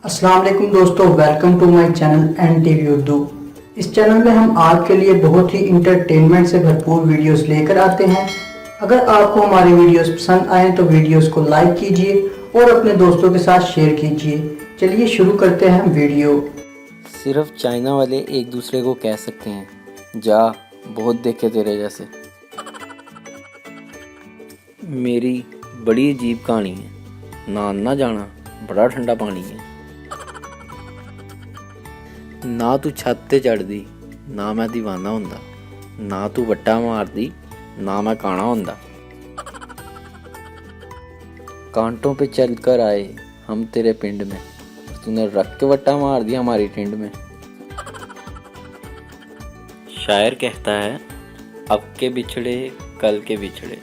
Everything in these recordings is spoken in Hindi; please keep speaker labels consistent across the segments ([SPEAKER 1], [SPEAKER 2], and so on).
[SPEAKER 1] अस्सलाम वालेकुम दोस्तों, welcome to my channel N TV Urdu. इस चैनल में हम आपके लिए बहुत ही इंटरटेनमेंट से भरपूर वीडियोस लेकर आते हैं। अगर आपको हमारी वीडियोस पसंद आए तो वीडियोस को लाइक कीजिए और अपने दोस्तों के साथ शेयर कीजिए। चलिए शुरू करते हैं वीडियो।
[SPEAKER 2] सिर्फ चाइना वाले एक दूसरे को कह सकते हैं, जा बहुत देखे तेरे जैसे। मेरी बड़ी अजीब कहानी है, ना ना जाना बड़ा ठंडा पानी है। ना तू छत ते चढ़दी ना मैं दीवाना हुंदा, ना तू वट्टा मारदी ना मैं काना हुंदा। कांटों पे चल कर आए हम तेरे पिंड में, तूने रख के वट्टा मार दिया हमारी टिंड में। शायर कहता है, अब के बिछड़े कल के बिछड़े,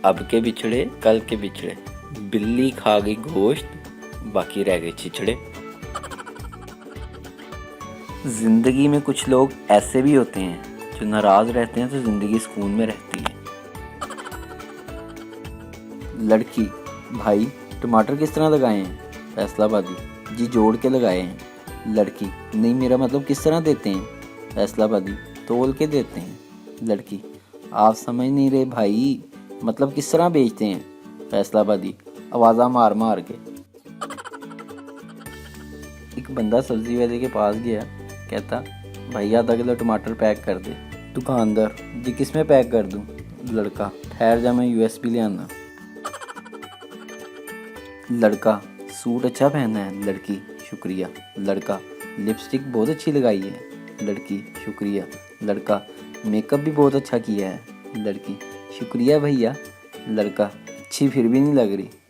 [SPEAKER 2] अब के बिछड़े कल के बिछड़े, बिल्ली खा गई गोश्त बाकी रह गए छिछड़े। जिंदगी में कुछ लोग ऐसे भी होते हैं जो नाराज रहते हैं तो जिंदगी सुकून में रहती है। लड़की, भाई टमाटर किस तरह लगाए हैं? फैसलाबादी, जी जोड़ के लगाए हैं। लड़की, नहीं मेरा मतलब किस तरह देते हैं? फैसलाबादी, तोल के देते हैं। लड़की, आप समझ नहीं रहे भाई, मतलब किस तरह बेचते हैं? फैसलाबादी, आवाज़ा मार मार के। एक बंदा सब्जी वाले के पास गया, कहता भैया आधा किलो टमाटर पैक कर दे। दुकानदार, जी किस में पैक कर दूं? लड़का, ठहर जा मैं यूएसबी ले आना। लड़का, सूट अच्छा पहना है। लड़की, शुक्रिया। लड़का, लिपस्टिक बहुत अच्छी लगाई है। लड़की, शुक्रिया। लड़का, मेकअप भी बहुत अच्छा किया है। लड़की, शुक्रिया भैया। लड़का, अच्छी फिर भी नहीं लग रही।